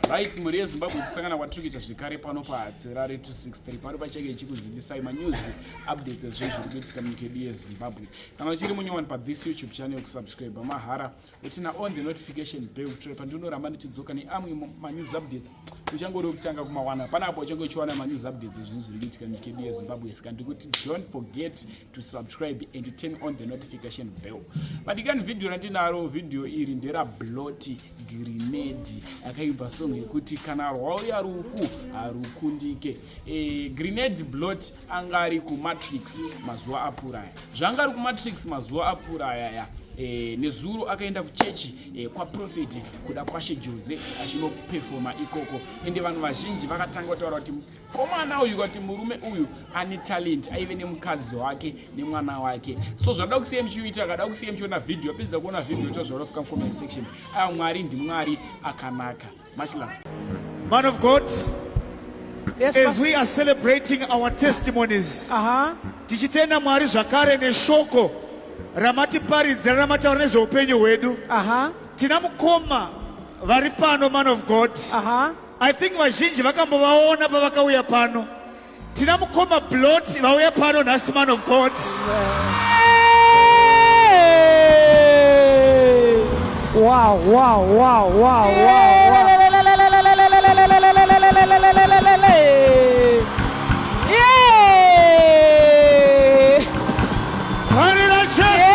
Right, muri yeZimbabwe kusangana kwatiri kuita zvekare pano paHadzerare 263 pari pachake ichikuzivisai manews updates ezviri kuitika munyika yedu yeZimbabwe. Kana uchiri munyowani pathis YouTube channel kusubscribe mahara utina on the notification bell kuti pandinoramba ndichidzoka neamwe manews updates uchangori kutanga kumawana panapo uchange uchiwana manews updates ezvinhu zviri kuitika munyika yedu yeZimbabwe. Saka ndikuti don't forget to subscribe and turn on the notification bell. Madikani video randinaro video iri ndera Bloti grenade akaimba song yekuti kana rwauya rufu harukundike. Grenade Bloti angari kuMatrix mazuva apfuuraya. Zvangari kuMatrix mazuva apfuuraya nezuro akaenda kuchechi kwaprofeti kuda kwashe Jose achinoperforma ikoko, ende vanhu vazhinji vakatanga kutaura kuti komana uyu kuti murume uyu ane talent, aive nemukadzi wake nemwana wake. So zvada kusiya muchiita, akada kusiya muchiona video, apedza kuona video tozvarofika comment section. Mwari ndimwari akanaka. Much love. Man of God, Yes, as Pastor. we are celebrating our testimonies, tichitenda Mwari zvakare neshoko ramatiparidza ramataura nezveupenyu hwedu. Tina mukoma vari pano, man of God. I think vazhinji vakambovaona pavakauya pano. Tina mukoma Bloti vauya pano nhasi, man of God. Wow, wow, wow, wow, wow, Hallelujah, Jesus.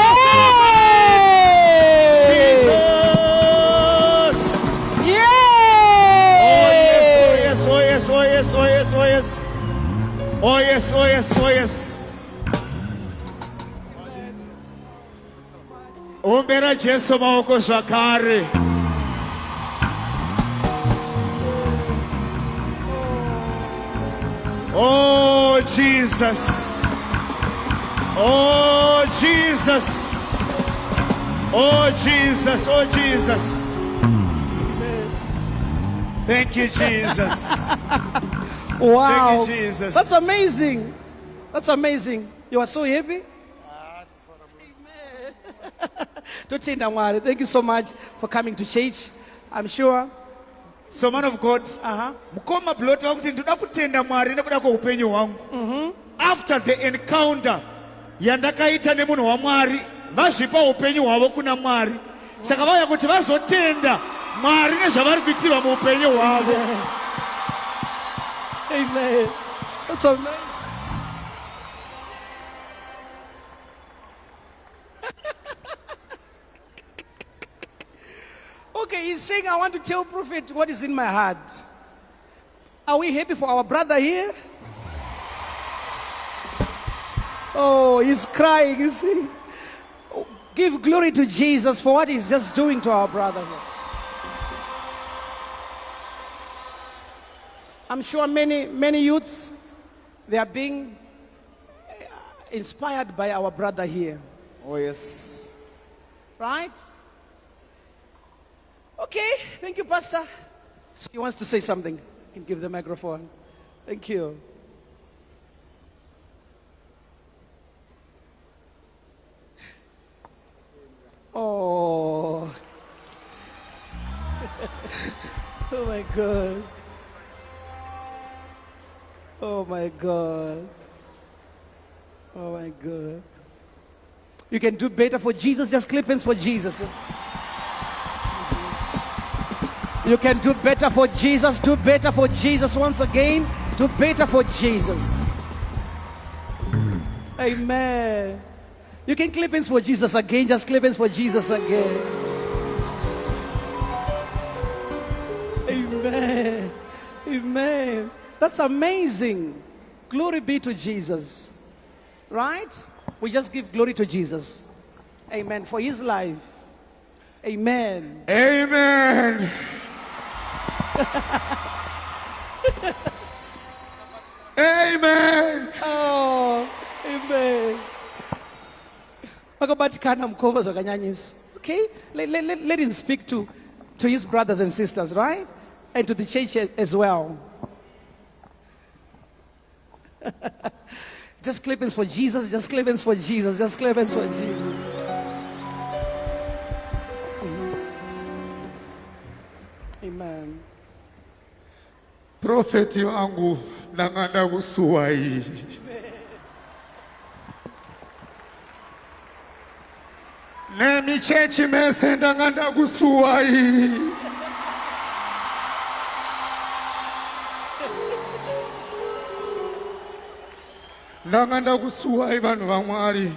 Oh yes, oh yes, oh yes, oh yes, oh yes. Oh yes, oh yes, oh yes. Ombera Jesu maoko zvakare. Oh Jesus. Oh Jesus. Oh Jesus. Oh Jesus. Thank you, Jesus. wow. Thank you, Jesus. That's amazing. That's amazing. You are so happy. Totenda Mwari. Thank you so much for coming to church. I'm sure. So, man of God, mukoma Bloti vakuti ndoda kutenda Mwari nekuda kweupenyu hwangu. After the encounter yandakaita nemunhu waMwari, vazvipa upenyu hwavo kuna Mwari. Saka vauya kuti vazotenda Mwari nezvavari kuitirwa muupenyu hwavo. Amen. That's amazing. Okay, he's saying, I want to tell Prophet what is in my heart. Are we happy for our brother here? Oh, he's crying, you see. Oh, give glory to Jesus for what he's just doing to our brother here. I'm sure many youths, they are being inspired by our brother here. Oh yes. Right? Okay, thank you, Pastor. So he wants to say something. You can give the microphone. Thank you. Oh. Oh my God. Oh my God. Oh my God. You can do better for Jesus. Just clap hands for Jesus. You can do better for Jesus. Do better for Jesus once again. Do better for Jesus. Amen. You can clap hands for Jesus again. Just clap hands for Jesus again. Amen. Amen. That's amazing. Glory be to Jesus. Right? We just give glory to Jesus. Amen. For his life. Amen. Amen. Amen. Oh, amen. Okay, let him speak to his brothers and sisters, right? And to the church as well. Just clap hands for Jesus, just clap hands for Jesus, just clap hands for Jesus. Amen. Profeti wangu ndanganda kusuwai. Nemi chechi mese ndanganda kusuwai. Ndanganda kusuwai vanhu vaMwari.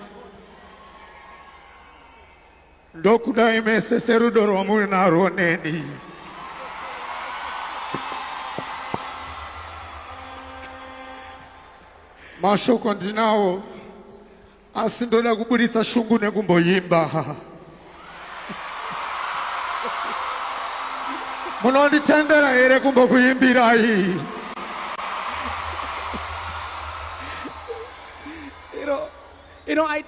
Ndokudai mese serudo rwamuri narwo neni. Mashoko ndinawo asi ndoda kubuditsa shungu nekumboyimba. Munonditendera here kumbokuyimbirai?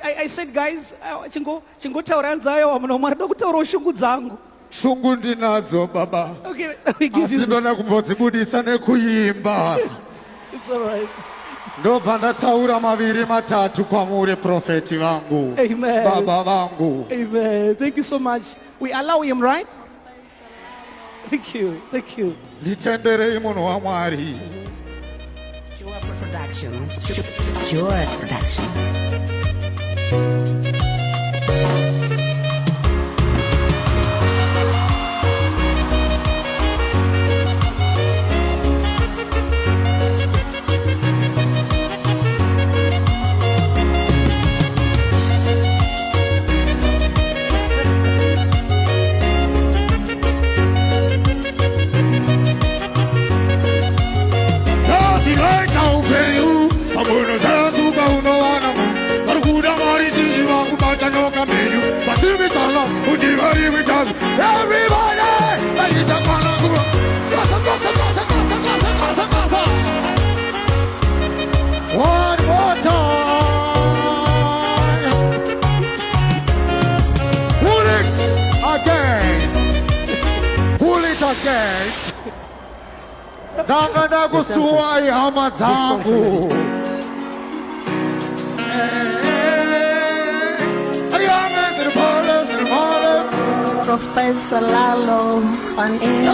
I said, guys, chingo taura nzayo wamuno mwari dokutaura shungu dzangu. Shungu ndinadzo baba. Okay, we give you. Asi ndoda kumbodzibuditsa nekuyimba. It's all right. Ndobva taura maviri matatu kwamuri profeti vangu. Amen. Baba vangu. Amen. Thank you so much. We allow him, right? Thank you. Thank you. Nditenderei munhu waMwari. Joy Productions. Joy Productions. One more time. Pull it again. Pull it again. Ndanganda kusuwai hama dzangu. Professor Lalo on air.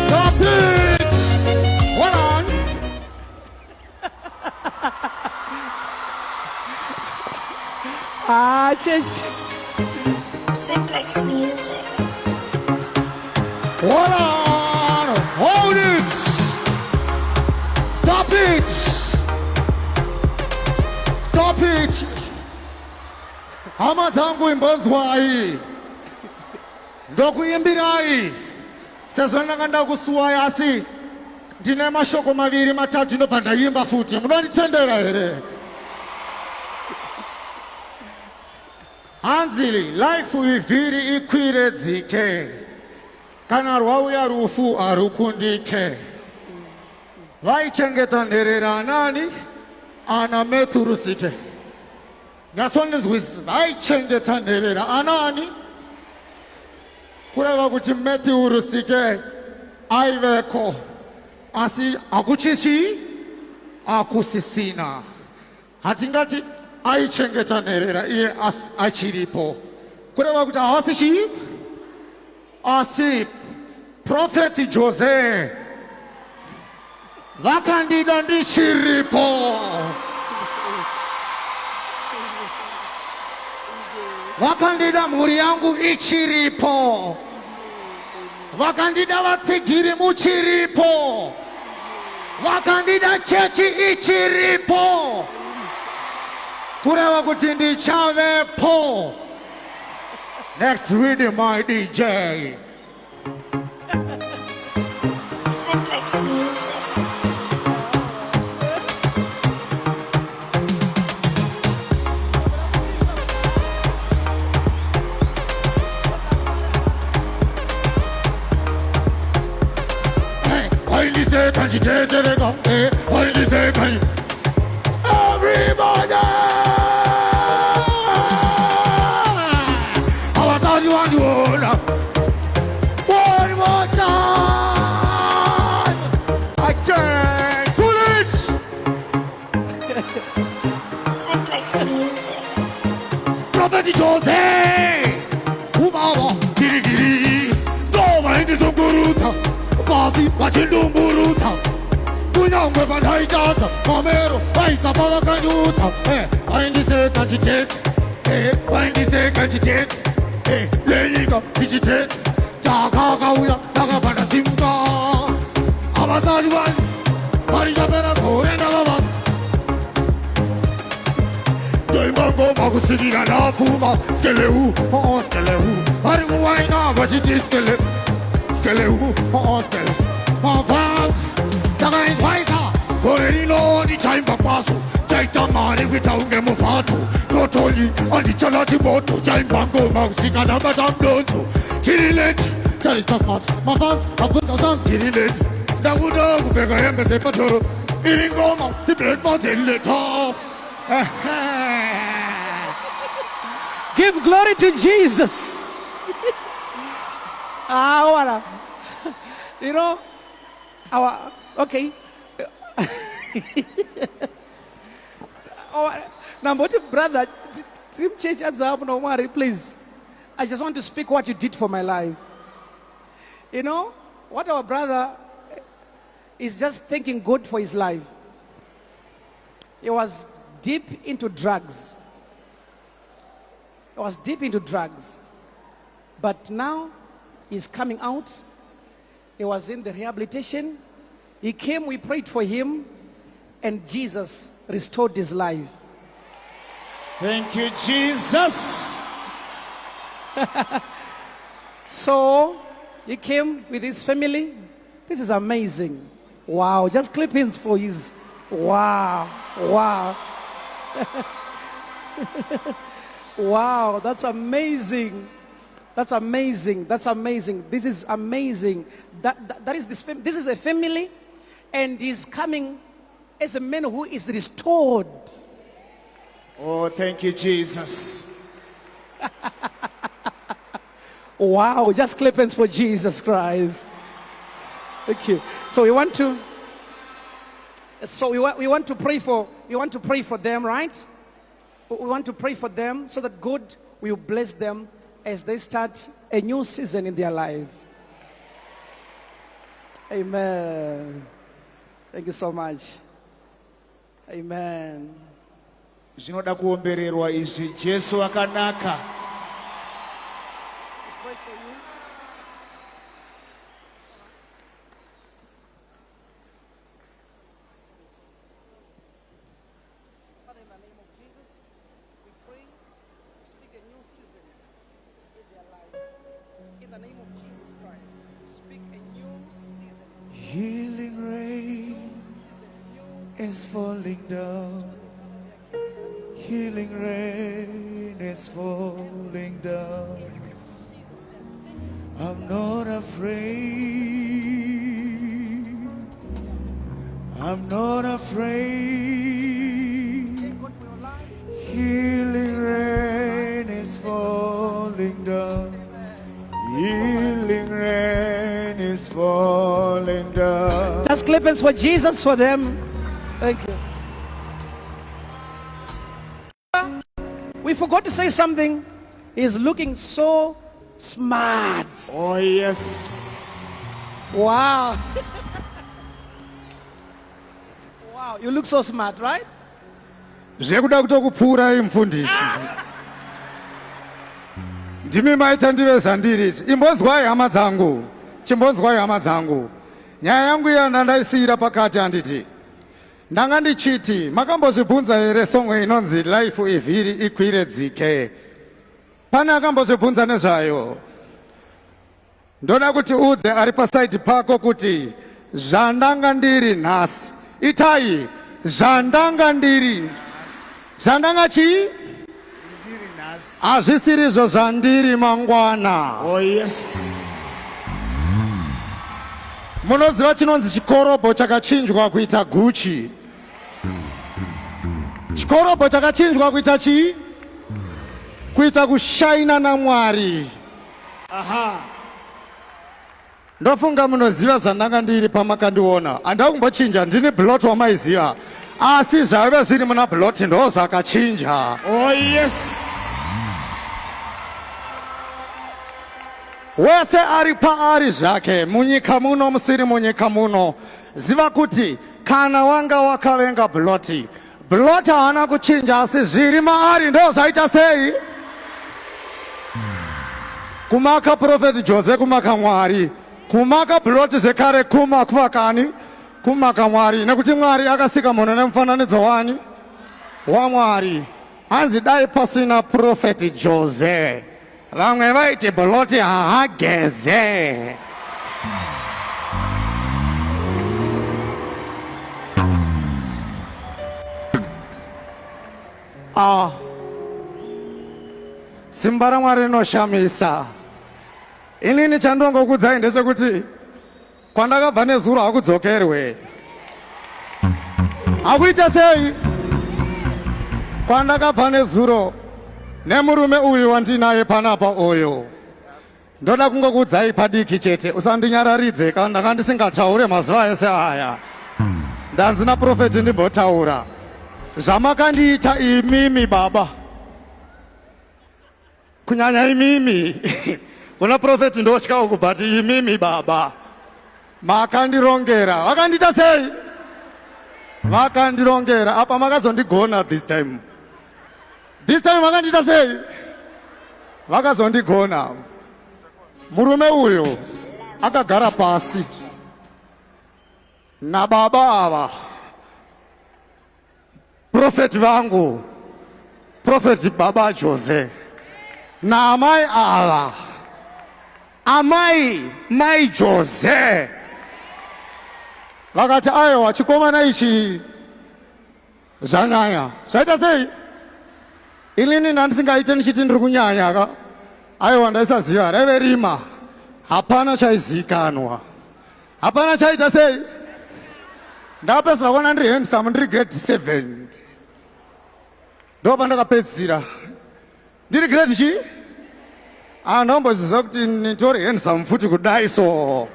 Stop it! Hold on. Church. Simplex Music. Hold on. Hold it. Stop it. Stop it. Hama dzangu imbonzwai. Ndokuyimbirai. Sezvo ndakanda kusuwai asi ndine mashoko maviri matatu ndobva ndayimba futi. Munonditendera here? Hanzi life ivhiri ikwire dzike. Kana rwauya rufu arukundike. Vaichengeta nherera anani? Ana meturusike. Ngasondezwisi vaichengeta nherera anani? Kureva kuti meturusike aiveko. Asi akuchichi akusisina. Hatingati aichengeta nherera iye achiripo. Kureva kuti haasichi asi Prophet Jose vakandida ndichiripo. Vakandida mhuri yangu ichiripo. Vakandida vatsigiri muchiripo. Vakandida chechi ichiripo. kureva kuti ndichavepo. Next reading, my DJ. Simplex music. Everybody! How about you on the wall? One more time! I can't pull it! Simplex music. Brother Jose! Umama, giri giri! Nova hindi sungguruta! Basi, wachindumburuta! Kunyangwe vanhaitata! Mamero, vaisa pavakanyuta! Vaindise kanchitete! Vaindise kanchitete! Lenyika, ichitete! Takakauya, takapanda simka! Avasari vani! Varichapera korenda vavasi! Doimango makusikira napfuma! Skeleu, skeleu! Vari kuwaina vachiti skeleu! Skeleu, skeleu! Mavanzi! Takaitwaika! Gore rino ndichaimba kwaso! Chaita mari kuita unge mufato! Rotoli andichalati moto! Chaimba ngoma kusikana bata mdonzo! Kirileti! Chaisa smart! Mavanzi! Apunza sanzi kirileti! Ndakuda kupfeka hembe dzepatoro! Iri ngoma! Sibreakfast in the top! Give glory to Jesus. You know, okay. Now, brother, Team Church kunamwari, please. I just want to speak what you did for my life. You know, what our brother is just thinking good for his life. He was deep into drugs. He was deep into drugs. But now he's coming out. He was in the rehabilitation. He came, we prayed for him, and Jesus restored his life. Thank you, Jesus. So he came with his family. This is amazing. Wow, just clip hands for his. Wow, wow. Wow, that's amazing. That's amazing. That's amazing. This is amazing. This is a family, and he's coming as a man who is restored. Oh, thank you, Jesus. Wow, just clap hands for Jesus Christ. Thank you. So we want to pray for them, right? We want to pray for them so that God will bless them as they start a new season in their life. Amen. Thank you so much. Amen. Zvinoda kuombererwa izvi. Jesu akanaka. Pray for you. Father, in the name of Jesus, we pray to speak a new season in their life. In the name of Jesus Christ, we speak a new season. Healing rain is falling down. Healing rain is falling down. I'm not afraid. I'm not afraid. Healing rain is falling down. Healing rain is falling down. Just clap hands for Jesus for them. Thank you. We forgot to say something. He's looking so smart. Oh, yes. Wow. Wow, you look so smart, right? Zvekuda kutokupfuurai mufundisi. Ndimi maita ndive zvandiri. Imbonzwai hama dzangu. Chimbonzwai hama dzangu. Nyaya yangu iya ndandaisiyira pakati handiti. ndanga ndichiti makambozvibvunza here songwe inonzi life ivhiri ikwire dzike? Pane akambozvibvunza nezvayo? Ndoda kuti udze ari pasaidi pako kuti zvandanga ndiri nhasi. Itai zvandanga ndiri. Zvandanga chi? Hazvisirizvo zvandiri mangwana. Oh yes. Munoziva chinonzi chikorobho chakachinjwa kuita Gucci. Chikorobho chakachinjwa kuita chi? Kuita kushaina naMwari. Aha. Ndofunga munoziva zvandanga ndiri pamakandiona. Handina kumbochinja, ndini Bloti wamaiziva. Asi zvaive zviri muna Bloti ndo zvakachinja. Oh yes. Wese ari paari zvake, munyika muno musiri munyika muno. Ziva kuti kana wanga wakavenga Bloti, Bloti haana kuchinja, asi zviri maari ndo zvaita sei? Kumaka Prophet Jose kumaka Mwari, kumaka Bloti zvekare kumakani kumaka Mwari, nekuti Mwari akasika munhu nemufananidzo wani? waMwari. Hanzi dai pasina Prophet Jose, vamwe vaiti Bloti haageze. Simba raMwari rinoshamisa. Inini chandongokuudzai ndechekuti kwandakabva nezuro hakudzokerwe. Hakuita sei? Kwandakabva nezuro nemurume uyu wandinaye panapa uyu. Ndoda kungokuudzai padiki chete, usandinyararidze kana ndanga ndisingataure mazuva ese aya. Ndanzi naProfeti ndimbotaura. Zvamakandiita imimi baba. Kunyanya imimi. Kuna Profeti ndotya kubati imimi baba. Makandirongera. Vakandita sei? Vakandirongera. Apa makazondigona this time. This time vakandita sei? Vakazondigona. Murume uyu akagara pasi na baba ava, Prophet vangu, Prophet Baba Jose, na amai ava, amai mai Jose. Vakati aiwa chikomana ichi zvanyanya. Zvaita sei? Inini ndandisingaite ndichiti ndiri kunyanya ka. Aiwa ndaisaziva raive rima. Hapana chaizikanwa. Hapana chaita sei? Ndapedzisira kuona ndiri handsome ndiri grade 7. Ndo pandakapedzisira. Ndiri grade chi? Ndomboziva kuti nditori handsome futi kudai so.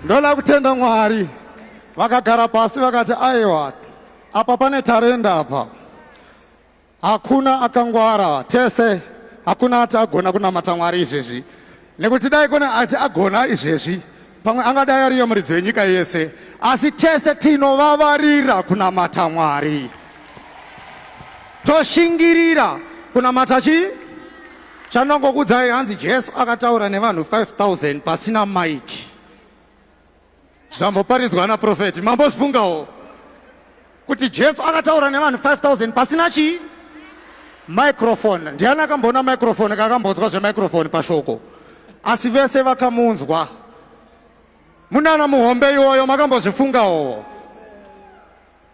Ndoda kutenda Mwari. Vakagara pasi vakati aiwa, apa pane tarenda apa. Hakuna akangwara tese, hakuna ati agona kunamata Mwari izvezvi. Nekuti dai kune ati agona izvezvi, pamwe angadai ariyo muridzi wenyika yese. Asi tese tinovavarira kunamata Mwari. Toshingirira kunamata chi? Chandongokuudzai hanzi Jesu akataura nevanhu 5,000 pasina maiki. Zvamboparidzwa naProfeti. Mambozvifungawo kuti Jesu akataura nevanhu 5,000 pasina chi? Microphone. Ndiani akamboona microphone kakambonzwa zvemicrophone pashoko? Asi vese vakamunzwa. Munana muhombe iwoyo makambozvifungawo?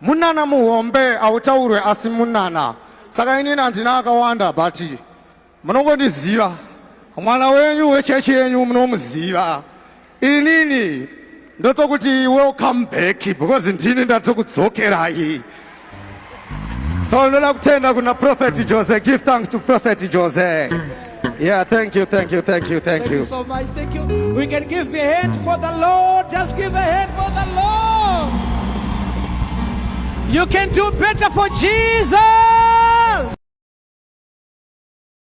Munana muhombe hautaurwe asi munana. Saka inini handina akawanda but munongondiziva. Mwana wenyu wechechi yenyu munomuziva. Inini ndotokuti welcome back because ndini ndatokudzokerai. So ndoda kutenda kuna Prophet Jose. Give thanks to Prophet Jose. Yeah, thank you. Thank you so much. Thank you. We can give a hand for the Lord. Just give a hand for the Lord. You can do better for Jesus.